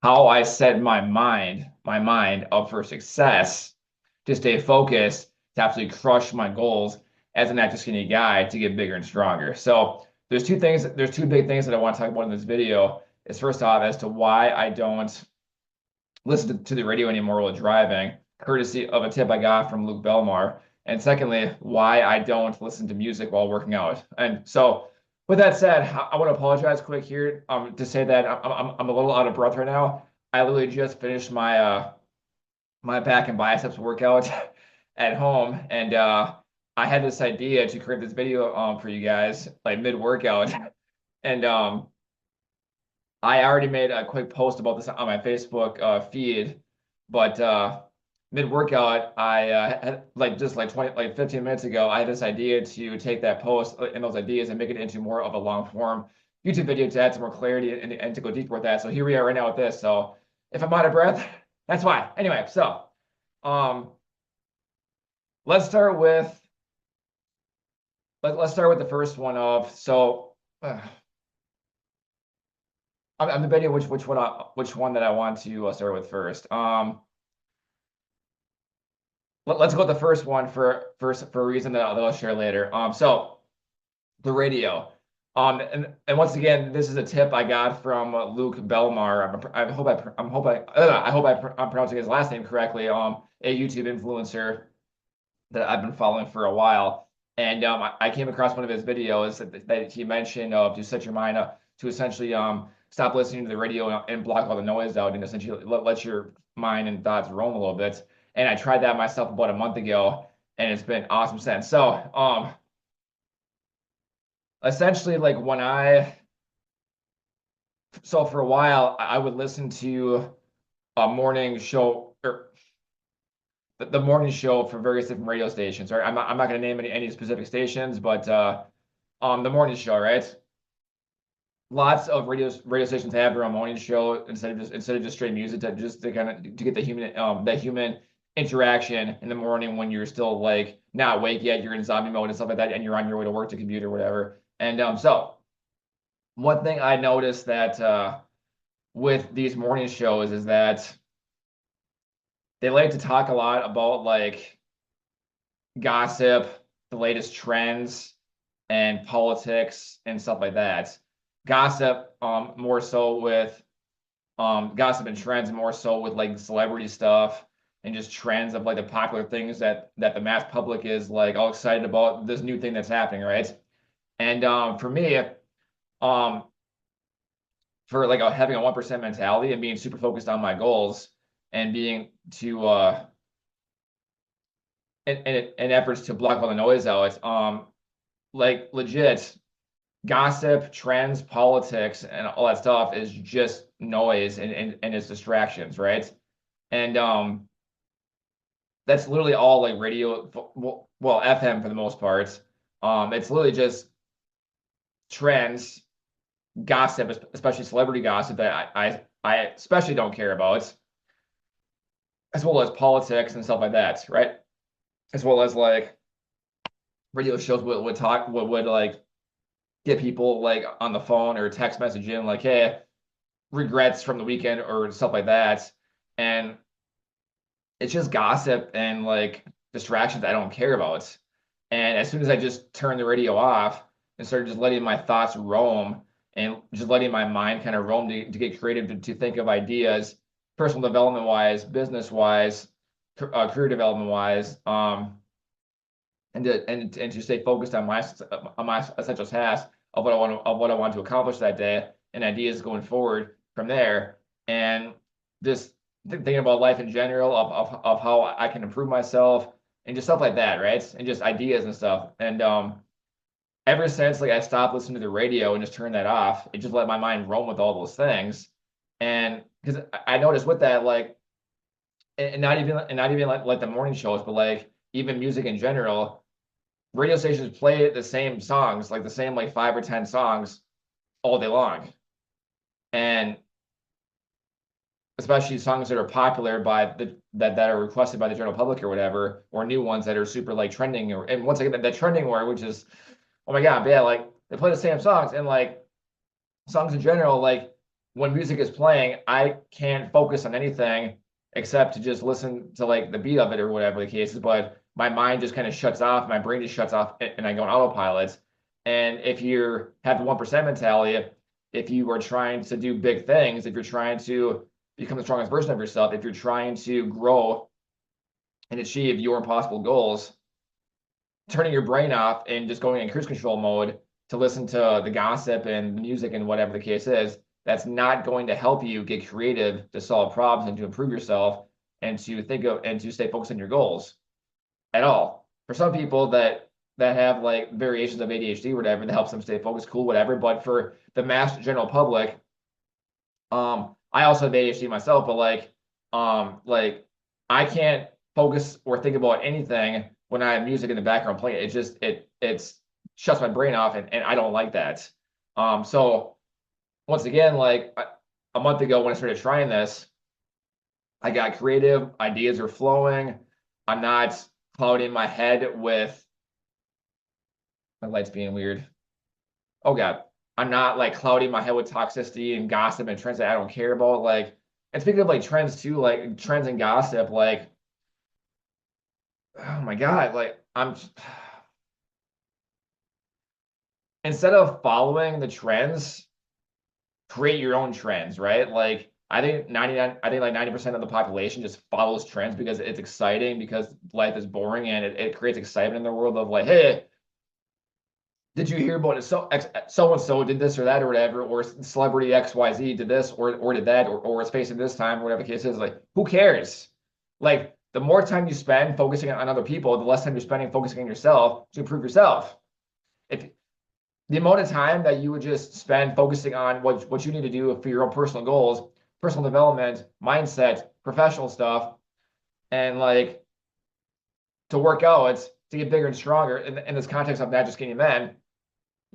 how I set my mind up for success, to stay focused, to absolutely crush my goals as an active skinny guy to get bigger and stronger. So there's two big things that I want to talk about in this video. Is first off as to why I don't listen to the radio anymore while driving, courtesy of a tip I got from Luke Belmar. And secondly, why I don't listen to music while working out. And so, with that said, I want to apologize quick here to say that I'm a little out of breath right now. I literally just finished my back and biceps workout at home, and I had this idea to create this video for you guys like mid workout, and I already made a quick post about this on my Facebook feed, but mid-workout, I had, like just like 15 minutes ago, I had this idea to take that post and those ideas and make it into more of a long form YouTube video to add some more clarity and to go deeper with that. So here we are right now with this. So if I'm out of breath, that's why. Anyway, so um, let's start with let's start with the first one of so. I'm debating which one that I want to start with first. Let's go with the first one for a reason that I'll share later. So the radio. And once again, this is a tip I got from Luke Belmar. I'm pronouncing his last name correctly. A YouTube influencer that I've been following for a while, and I came across one of his videos that he mentioned to set your mind up to essentially stop listening to the radio and block all the noise out and essentially let your mind and thoughts roam a little bit. And I tried that myself about a month ago, and it's been awesome since. So essentially, like so for a while I would listen to a morning show or the morning show for various different radio stations. Right, I'm not going to name any specific stations, but the morning show, right? Lots of radio stations have their own morning show instead of just straight music to kind of to get the human interaction in the morning when you're still like not awake yet, you're in zombie mode and stuff like that, and you're on your way to work to commute or whatever. And so one thing I noticed that with these morning shows is that they like to talk a lot about like gossip, the latest trends, and politics and stuff like that. Gossip, more so with gossip and trends, more so with like celebrity stuff and just trends of like the popular things that the mass public is like all excited about this new thing that's happening, right? And for me, um, for like having a 1% mentality and being super focused on my goals and being to in efforts to block all the noise out, like legit gossip, trends, politics, and all that stuff is just noise and it's distractions, right? And that's literally all like radio, well, FM for the most part. It's literally just trends, gossip, especially celebrity gossip that I especially don't care about, as well as politics and stuff like that, right? As well as like radio shows would like get people like on the phone or text messaging like, hey, regrets from the weekend or stuff like that. And it's just gossip and like distractions I don't care about. And as soon as I just turned the radio off and started just letting my thoughts roam and just letting my mind kind of roam to get creative, to think of ideas, personal development wise, business wise, career development wise, and to stay focused on my essential task of what I want to accomplish that day and ideas going forward from there. And just thinking about life in general of how I can improve myself and just stuff like that, right? And just ideas and stuff. And ever since like I stopped listening to the radio and just turned that off, it just let my mind roam with all those things. And because I noticed with that, like, and not even like the morning shows, but like even music in general, radio stations play the same songs, like the same like 5 or 10 songs all day long. And especially songs that are popular by that are requested by the general public or whatever, or new ones that are super like trending and once again that trending word, which is oh my god, yeah, like they play the same songs and like songs in general, like when music is playing, I can't focus on anything except to just listen to like the beat of it or whatever the case is. But my mind just kind of shuts off, my brain just shuts off, and I go on autopilot. And if you have the 1% mentality, if you are trying to do big things, if you're trying to become the strongest version of yourself, if you're trying to grow and achieve your impossible goals, turning your brain off and just going in cruise control mode to listen to the gossip and music and whatever the case is, that's not going to help you get creative to solve problems and to improve yourself and to think of and to stay focused on your goals at all. For some people that have like variations of ADHD or whatever, that helps them stay focused, cool, whatever. But for the mass general public, I also have ADHD myself, but like I can't focus or think about anything when I have music in the background playing. It just it's shuts my brain off, and I don't like that. So once again, like a month ago when I started trying this, I got creative, ideas are flowing. I'm not clouding my head with my lights being weird. Oh God. I'm not like clouding my head with toxicity and gossip and trends that I don't care about. Like, and speaking of like trends too, like trends and gossip, like, oh my God, like instead of following the trends, create your own trends, right? Like I think like 90% of the population just follows trends because it's exciting, because life is boring, and it creates excitement in the world of like, hey, did you hear about it? So and so did this or that or whatever, or celebrity XYZ did this or did that, or is facing this time, whatever the case is. Like, who cares? Like, the more time you spend focusing on other people, the less time you're spending focusing on yourself to improve yourself. If the amount of time that you would just spend focusing on what you need to do for your own personal goals, personal development, mindset, professional stuff, and like to work out, to get bigger and stronger in this context of not just getting men,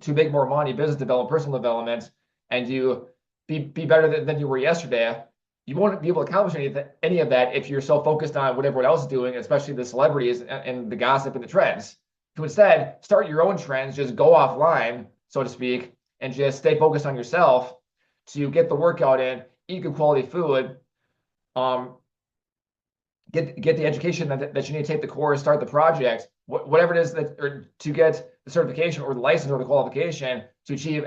to make more money, business development, personal development, and you be better than you were yesterday, you won't be able to accomplish any of that if you're so focused on what everyone else is doing, especially the celebrities and the gossip and the trends. To instead start your own trends, just go offline, so to speak, and just stay focused on yourself to get the workout in, eat good quality food, get the education that you need to take the course, start the project, whatever it is that, or to get the certification or the license or the qualification to achieve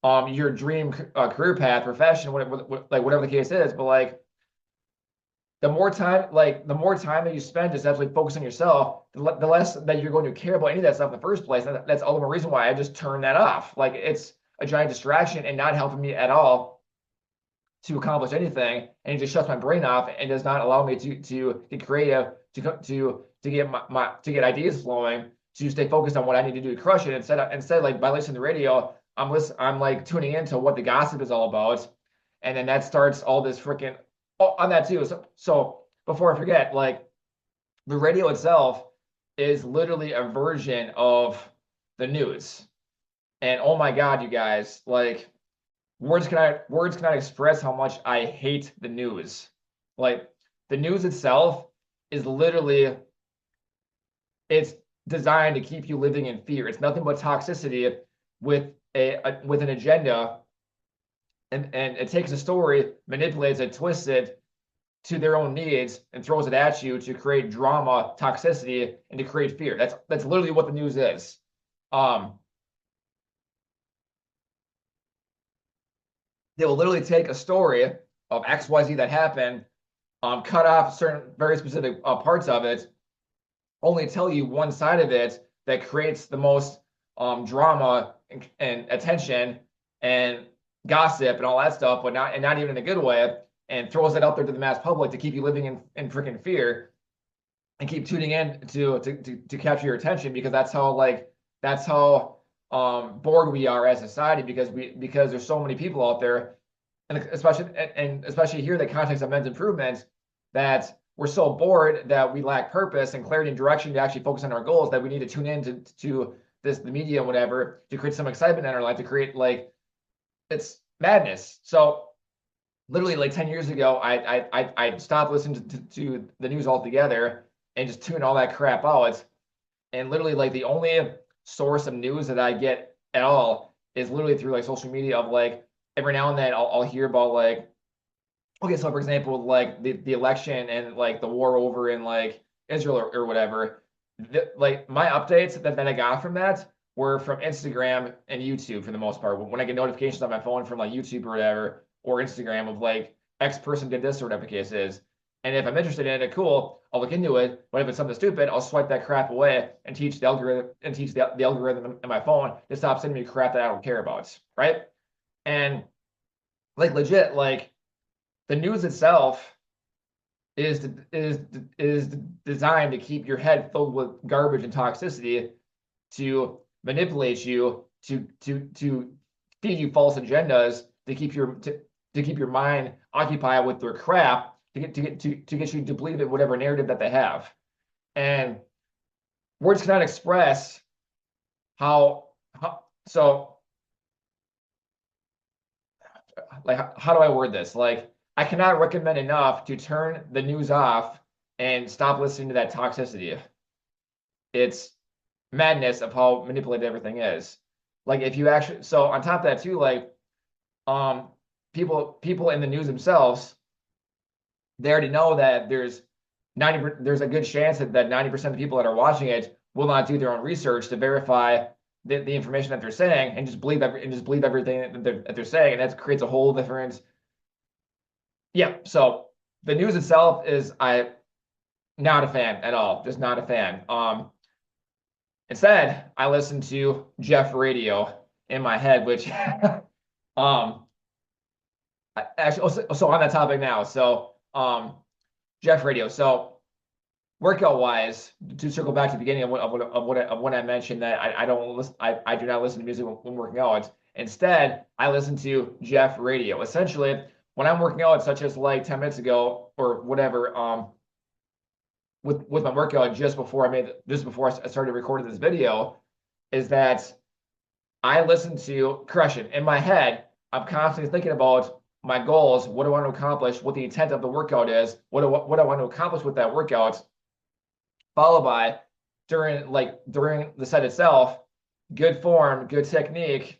your dream career path, profession, whatever the case is. But like the more time that you spend just absolutely focusing on yourself, the less that you're going to care about any of that stuff in the first place. And that's all the more reason why I just turn that off. Like, it's a giant distraction and not helping me at all to accomplish anything, and it just shuts my brain off and does not allow me to get creative, to get ideas flowing, to stay focused on what I need to do to crush it. Instead like by listening to the radio, I'm like tuning into what the gossip is all about, and then that starts all this freaking on that too. So before I forget, like the radio itself is literally a version of the news, and oh my God, you guys, like words cannot express how much I hate the news. Like, the news itself is literally, it's designed to keep you living in fear. It's nothing but toxicity with with an agenda, and it takes a story, manipulates it, twists it to their own needs, and throws it at you to create drama, toxicity, and to create fear. That's literally what the news is. They will literally take a story of XYZ that happened, cut off certain very specific parts of it, only tell you one side of it that creates the most drama and attention and gossip and all that stuff, but not even in a good way, and throws it out there to the mass public to keep you living in freaking fear and keep tuning in to capture your attention, because that's how bored we are as a society, because there's so many people out there, and especially here in the context of men's improvement, that we're so bored that we lack purpose and clarity and direction to actually focus on our goals, that we need to tune in to the media and whatever to create some excitement in our life, to create like, it's madness. So literally like 10 years ago, I stopped listening to the news altogether and just tuned all that crap out. And literally like the only source of news that I get at all is literally through like social media of like every now and then I'll hear about like, okay, so for example, like the election and like the war over in like Israel or whatever, like my updates that I got from that were from Instagram and YouTube for the most part. When I get notifications on my phone from like YouTube or whatever, or Instagram of like X person did this or whatever the case is. And if I'm interested in it, cool, I'll look into it. But if it's something stupid, I'll swipe that crap away and teach the algorithm in my phone to stop sending me crap that I don't care about. Right. And like legit, like the news itself is is is designed to keep your head filled with garbage and toxicity to manipulate you to feed you false agendas to keep your mind occupied with their crap to get you to believe in whatever narrative that they have. And words cannot express how so like how do I word this? Like I cannot recommend enough to turn the news off and stop listening to that toxicity. It's madness of how manipulated everything is. Like if you actually, so on top of that too, like um people in the news themselves, they already know that there's a good chance that 90% of the people that are watching it will not do their own research to verify the information that they're saying and just believe everything that they're saying, and that creates a whole different. Yeah, so the news itself is I not a fan at all, just not a fan. Instead, I listen to Jeff Radio in my head, which um actually so on that topic now. So Jeff Radio. So workout wise, to circle back to the beginning of what I mentioned that I don't listen, I do not listen to music when working out. Instead, I listen to Jeff Radio. Essentially, when I'm working out, such as like 10 minutes ago or whatever, with my workout just before I started recording this video, is that I listen to correction in my head. I'm constantly thinking about my goals, what I want to accomplish, what the intent of the workout is, what I want to accomplish with that workout, followed by during the set itself, good form, good technique,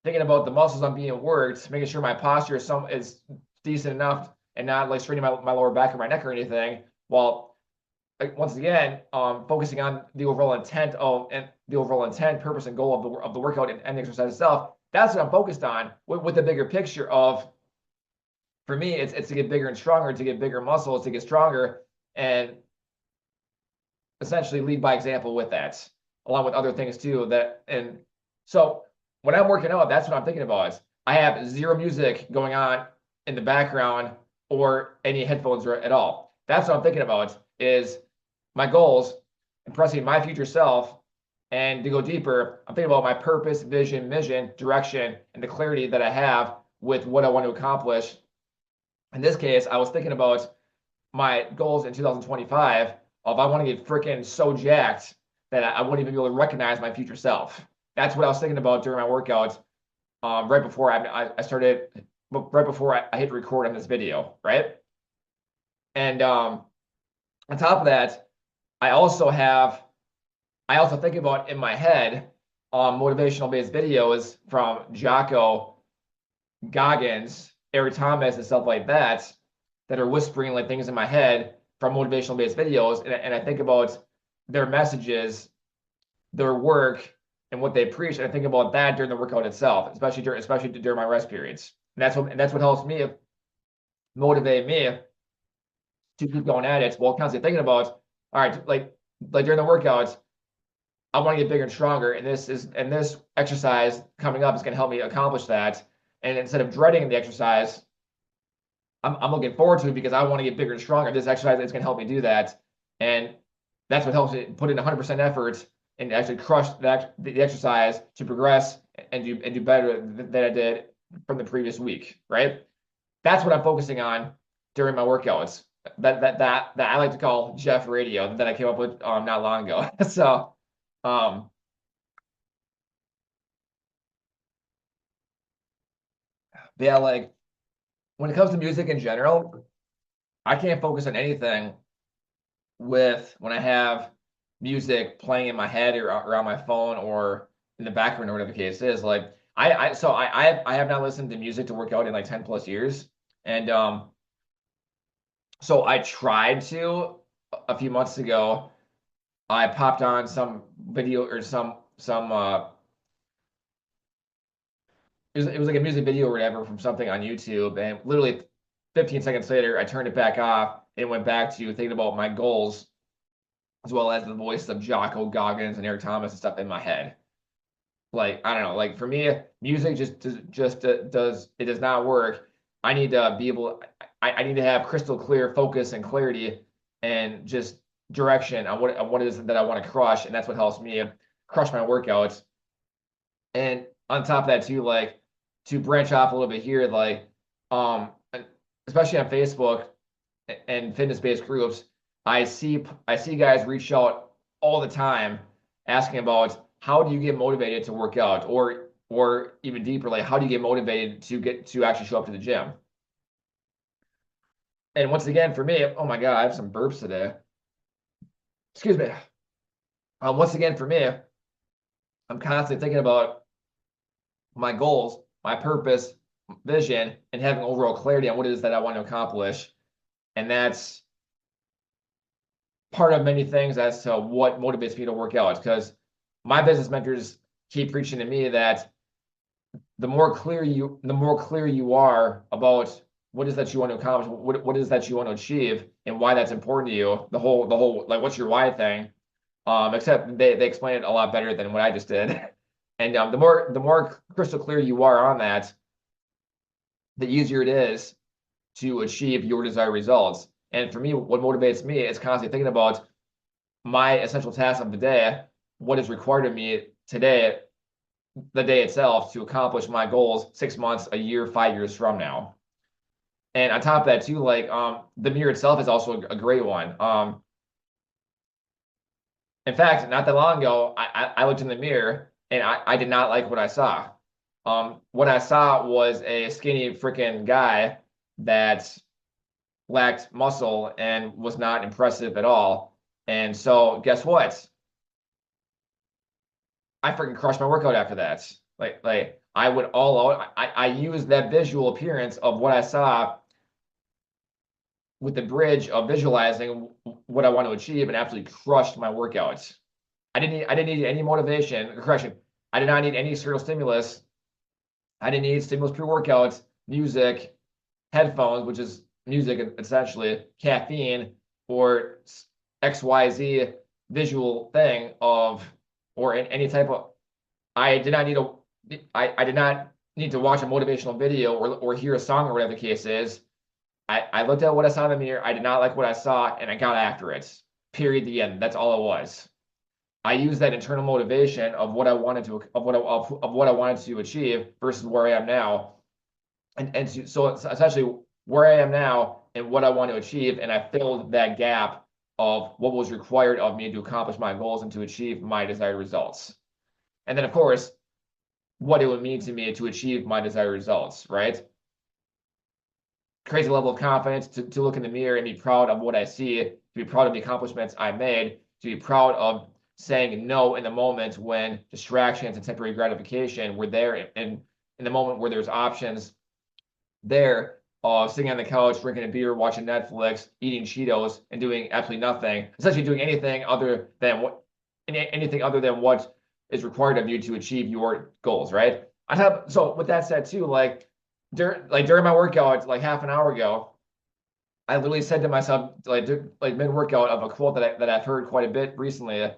thinking about the muscles I'm being worked, making sure my posture is decent enough and not like straining my lower back or my neck or anything, while once again, focusing on the overall intent, purpose, and goal of the workout and the exercise itself. That's what I'm focused on with the bigger picture of, for me, it's to get bigger and stronger, to get bigger muscles, to get stronger, and essentially lead by example with that, along with other things too. And so when I'm working out, that's what I'm thinking about. I have zero music going on in the background or any headphones at all. That's what I'm thinking about. Is my goals, impressing my future self, and to go deeper, I'm thinking about my purpose, vision, mission, direction, and the clarity that I have with what I want to accomplish. In this case, I was thinking about my goals in 2025 of I want to get freaking so jacked that I wouldn't even be able to recognize my future self. That's what I was thinking about during my workouts, right before I started, right before I hit record on this video, right? And on top of that, I also think about in my head motivational based videos from Jocko, Goggins, Eric Thomas, and stuff like that are whispering like things in my head from motivational based videos, and I think about their messages, their work, and what they preach, and I think about that during the workout itself, especially during my rest periods. And that's what helps me motivate me to keep going at it while constantly thinking about, all right, like during the workouts, I want to get bigger and stronger, and this exercise coming up is going to help me accomplish that. And instead of dreading the exercise, I'm looking forward to it because I want to get bigger and stronger. This exercise is going to help me do that, and that's what helps me put in 100% effort and actually crush the exercise to progress and do better than I did from the previous week. Right? That's what I'm focusing on during my workouts. That I like to call Jeff Radio that I came up with not long ago. So yeah, like when it comes to music in general, I can't focus on anything when I have music playing in my head or on my phone or in the background or whatever the case is. Like I have not listened to music to work out in like 10 plus years. And so I tried to a few months ago. I popped on some video or some it was like a music video or whatever from something on YouTube, and literally 15 seconds later I turned it back off and went back to thinking about my goals as well as the voice of Jocko Goggins and Eric Thomas and stuff in my head. Like, I don't know, like for me, music does not work. I need to be able I need to have crystal clear focus and clarity and just direction on what it is that I want to crush, and that's what helps me crush my workouts. And on top of that too, like to branch off a little bit here, like um especially on Facebook and fitness-based groups, I see guys reach out all the time asking about how do you get motivated to work out, or even deeper, like how do you get motivated to get to actually show up to the gym? And once again, for me, oh my God, I have some burps today. Excuse me. Once again, for me, I'm constantly thinking about my goals, my purpose, vision, and having overall clarity on what it is that I want to accomplish. And that's part of many things as to what motivates me to work out. Because my business mentors keep preaching to me that the more clear you are about what is that you want to accomplish, what is that you want to achieve, and why that's important to you, the whole like what's your why thing. Except they explain it a lot better than what I just did. And the more crystal clear you are on that, the easier it is to achieve your desired results. And for me, what motivates me is constantly thinking about my essential tasks of the day, what is required of me today, the day itself, to accomplish my goals 6 months, a year, 5 years from now. And on top of that too, like the mirror itself is also a great one. In fact, not that long ago, I looked in the mirror and I did not like what I saw. What I saw was a skinny freaking guy that lacked muscle and was not impressive at all. And so guess what? I freaking crushed my workout after that. Like I went all out. I used that visual appearance of what I saw with the bridge of visualizing what I want to achieve, and absolutely crushed my workouts. I didn't need any motivation. Correction. I did not need any external stimulus. I didn't need stimulus pre-workouts, music, headphones, which is music essentially, caffeine, or XYZ visual thing of, or any type of, I did not need I did not need to watch a motivational video or hear a song or whatever the case is. I looked at what I saw in the mirror. I did not like what I saw, and I got after it. Period. The end. That's all it was. I used that internal motivation of what I wanted to of what I wanted to achieve versus where I am now, and so it's essentially where I am now and what I want to achieve, and I filled that gap of what was required of me to accomplish my goals and to achieve my desired results. And then, of course, what it would mean to me to achieve my desired results, right? Crazy level of confidence to look in the mirror and be proud of what I see, to be proud of the accomplishments I made, to be proud of saying no in the moment when distractions and temporary gratification were there, and in the moment where there's options there of sitting on the couch, drinking a beer, watching Netflix, eating Cheetos, and doing absolutely nothing, essentially doing anything other than what is required of you to achieve your goals, right? So with that said too, like during my workout, like half an hour ago, I literally said to myself, like mid-workout, of a quote that I've heard quite a bit recently.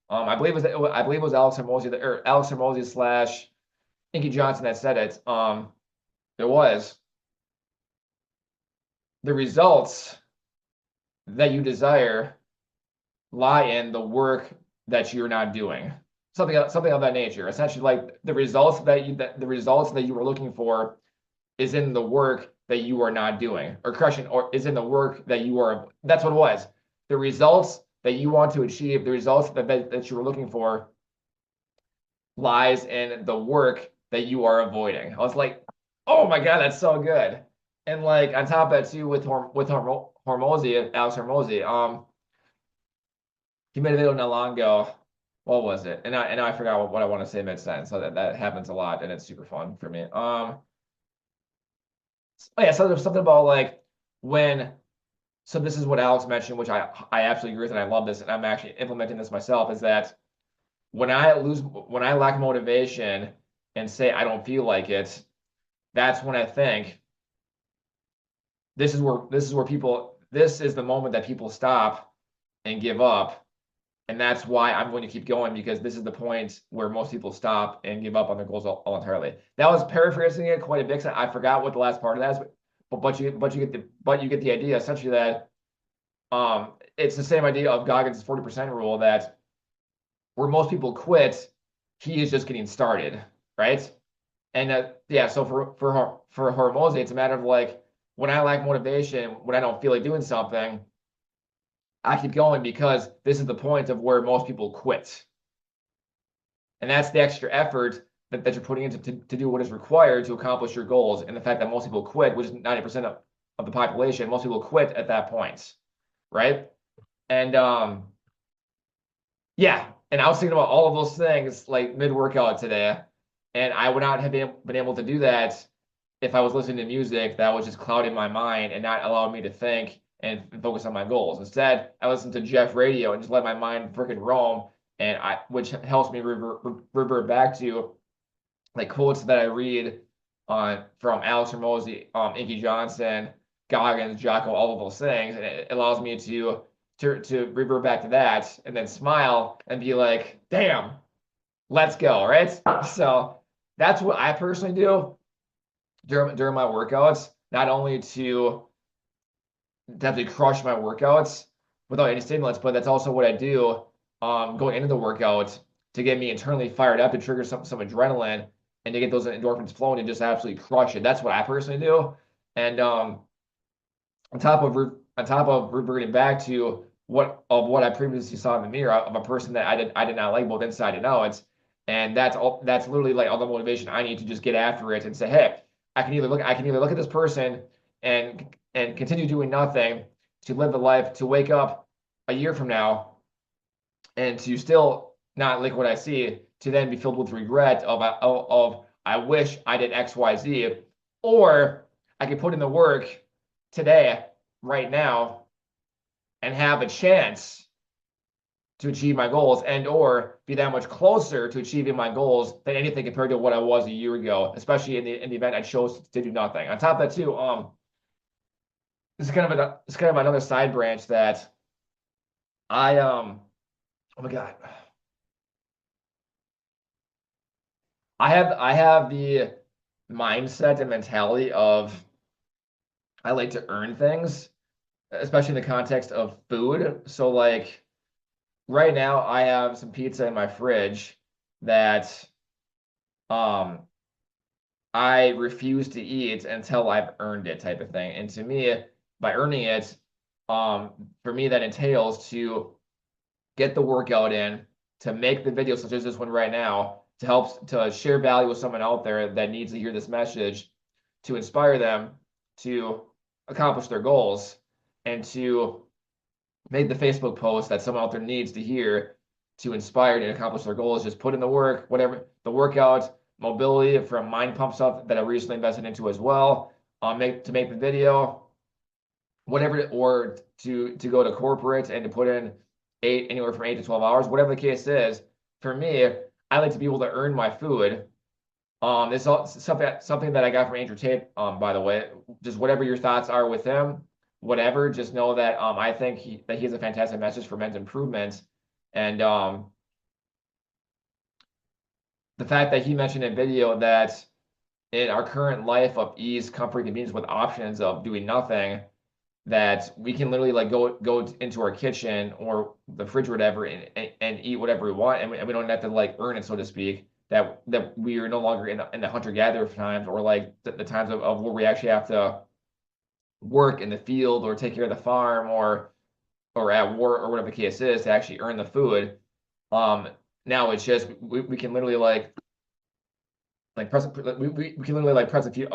I believe it was Alex Hormozy slash Inky Johnson that said it. It was the results that you desire lie in the work that you're not doing. Something of that nature. Essentially, like the results that you were looking for is in the work that you are not doing, or correction, or is in the work that you are. That's what it was. The results that you want to achieve, the results that you were looking for, lies in the work that you are avoiding. I was like, oh my God, that's so good. And like on top of that too, with Hormozy, Alex Hormozy, he made a video not long ago. what was it? And I forgot what I want to say mid-sentence. So that happens a lot, and it's super fun for me. Oh yeah, so there's something about like when. So this is what Alex mentioned, which I absolutely agree with, and I love this, and I'm actually implementing this myself. Is that when I lack motivation and say I don't feel like it, that's when I think this is the moment that people stop and give up. And that's why I'm going to keep going, because this is the point where most people stop and give up on their goals all entirely. That was paraphrasing it quite a bit. I forgot what the last part of that is, but you get the idea, essentially, that it's the same idea of Goggins' 40% rule, that where most people quit, he is just getting started, right? And yeah, so for Hormozy, it's a matter of like, when I lack motivation, when I don't feel like doing something, I keep going, because this is the point of where most people quit. And that's the extra effort that you're putting into to do what is required to accomplish your goals. And the fact that most people quit, which is 90% of the population, most people quit at that point, right? And yeah, and I was thinking about all of those things like mid-workout today, and I would not have been able to do that if I was listening to music that was just clouding my mind and not allowing me to think and focus on my goals. Instead, I listened to Jeff radio and just let my mind freaking roam, which helps me revert back to like quotes that I read on from Alex Hormozy, Inky Johnson, Goggins, Jocko, all of those things, and it allows me to revert back to that and then smile and be like, damn, let's go, right? So that's what I personally do during my workouts, not only to definitely crush my workouts without any stimulants, but that's also what I do going into the workout to get me internally fired up, to trigger some adrenaline and to get those endorphins flowing and just absolutely crush it. That's what I personally do. And on top of reverting back to what I previously saw in the mirror of a person that I did not like both inside and out, and that's literally like all the motivation I need to just get after it and say, hey, I can either look at this person and continue doing nothing, to live the life, to wake up a year from now and to still not like what I see, to then be filled with regret of I wish I did X, Y, Z, or I could put in the work today, right now, and have a chance to achieve my goals and or be that much closer to achieving my goals than anything compared to what I was a year ago, especially in the event I chose to do nothing. On top of that too, it's kind of another side branch that oh my God. I have the mindset and mentality of I like to earn things, especially in the context of food. So like right now I have some pizza in my fridge that um I refuse to eat until I've earned it, type of thing. And to me, by earning it, for me that entails to get the workout in, to make the video such as this one right now, to help to share value with someone out there that needs to hear this message, to inspire them to accomplish their goals, and to make the Facebook post that someone out there needs to hear to inspire and accomplish their goals. Just put in the work, whatever the workout, mobility from mind pump stuff that I recently invested into as well. Make the video, whatever, or to go to corporate and to put in anywhere from 8 to 12 hours, whatever the case is. For me, I like to be able to earn my food. It's all something that I got from Andrew Tate, by the way. Just whatever your thoughts are with him, whatever, just know that I think he has a fantastic message for men's improvement. And the fact that he mentioned in video that in our current life of ease, comfort, convenience with options of doing nothing, that we can literally like go into our kitchen or the fridge or whatever and eat whatever we want, and we don't have to like earn it, so to speak. That we are no longer in the hunter-gatherer times, or like the times of where we actually have to work in the field or take care of the farm or at war or whatever the case is to actually earn the food. Now it's just we can literally like press we can literally like press a few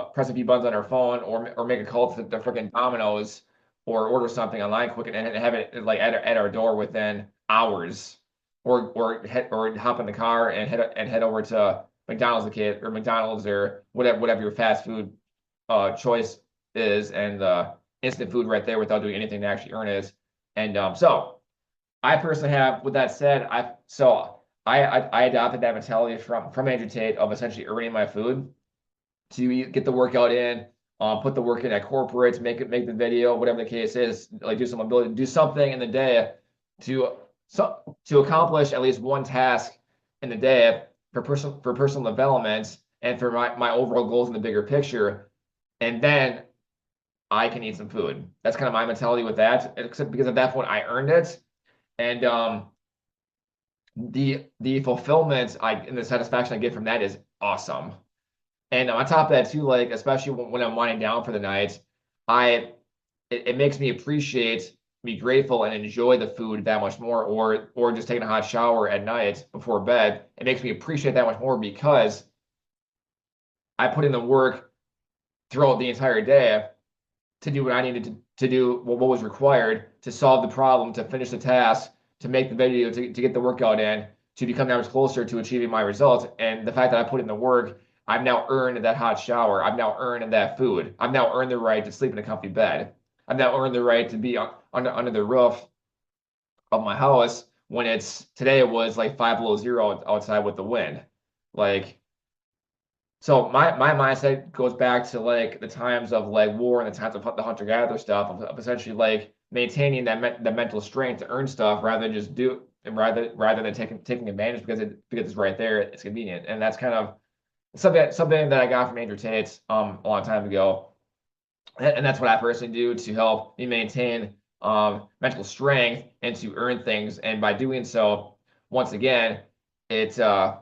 buttons on our phone, or make a call to the freaking Domino's, or order something online quick and have it like at our door within hours. or hop in the car and head over to McDonald's or whatever your fast food choice is, and instant food right there without doing anything to actually earn it. And so I personally have, with that said, I adopted that mentality from Andrew Tate of essentially earning my food to get the workout in, put the work in at corporate, make the video, whatever the case is, like do some ability to do something in the day to to accomplish at least one task in the day for personal development and for my overall goals in the bigger picture, and then I can eat some food. That's kind of my mentality with that, except because at that point I earned it, and the fulfillment and the satisfaction I get from that is awesome. And on top of that too, like especially when I'm winding down for the night, it makes me appreciate, be grateful, and enjoy the food that much more, or just taking a hot shower at night before bed. It makes me appreciate that much more because I put in the work throughout the entire day to do what I needed to do, what was required to solve the problem, to finish the task, to make the video, to get the workout in, to become that much closer to achieving my results. And the fact that I put in the work, I've now earned that hot shower. I've now earned that food. I've now earned the right to sleep in a comfy bed. I've now earned the right to be under the roof of my house when today it was like 5 below 0 outside with the wind. Like, so my mindset goes back to like the times of like war and the times of the hunter-gatherer stuff of essentially like maintaining the mental strength to earn stuff rather than just rather than taking advantage because it's right there, it's convenient. And that's kind of something that I got from Andrew Tate a long time ago. And that's what I personally do to help me maintain mental strength and to earn things. And by doing so, once again, it's the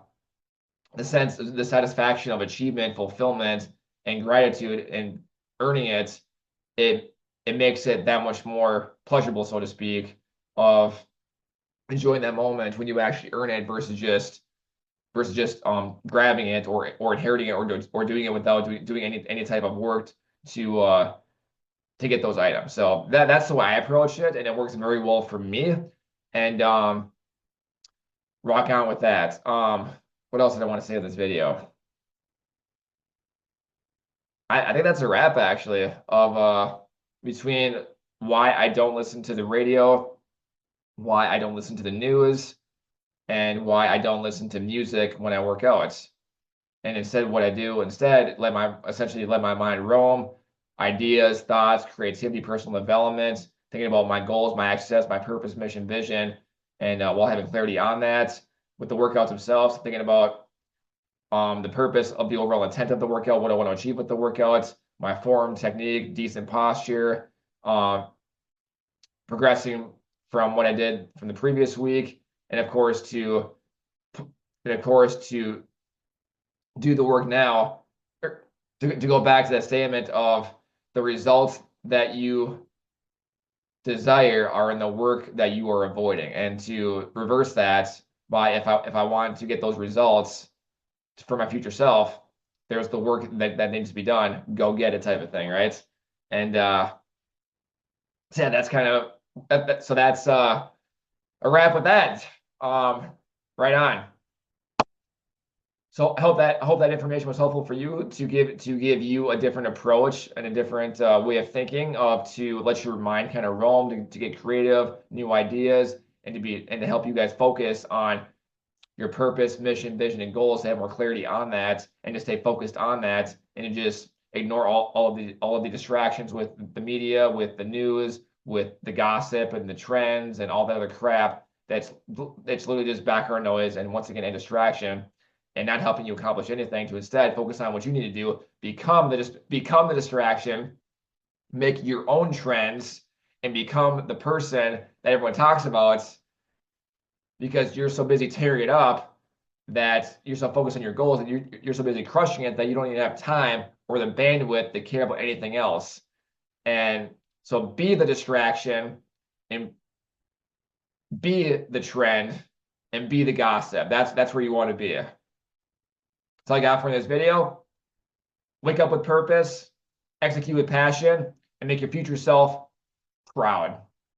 satisfaction of achievement, fulfillment, and gratitude, and earning it, it makes it that much more pleasurable, so to speak, of enjoying that moment when you actually earn it versus just grabbing it or inheriting it or doing it without doing any type of work to get those items. So that's the way I approach it, and it works very well for me. And rock on with that. What else did I want to say in this video? I think that's a wrap actually of between why I don't listen to the radio, why I don't listen to the news, and why I don't listen to music when I work out. And instead, what I do instead, essentially let my mind roam, ideas, thoughts, creativity, personal development, thinking about my goals, my access, my purpose, mission, vision, and while having clarity on that, with the workouts themselves, thinking about the purpose of the overall intent of the workout, what I want to achieve with the workouts, my form, technique, decent posture, progressing from what I did from the previous week, and of course to do the work now, to go back to that statement of the results that you desire are in the work that you are avoiding, and to reverse that by if I want to get those results for my future self, there's the work that needs to be done, go get it type of thing, right? And yeah, that's kind of so that's a wrap with that. Right on. So I hope that information was helpful for you to give you a different approach and a different way of thinking to let your mind kind of roam, to get creative, new ideas, and to help you guys focus on your purpose, mission, vision, and goals, to have more clarity on that and to stay focused on that, and to just ignore all of the distractions with the media, with the news, with the gossip and the trends and all that other crap that's literally just background noise and once again a distraction and not helping you accomplish anything, to instead focus on what you need to do, become the distraction, make your own trends, and become the person that everyone talks about, because you're so busy tearing it up, that you're so focused on your goals, and you're so busy crushing it that you don't even have time or the bandwidth to care about anything else. And so be the distraction and be the trend and be the gossip. That's where you want to be. That's all I got for this video. Wake up with purpose, execute with passion, and make your future self proud.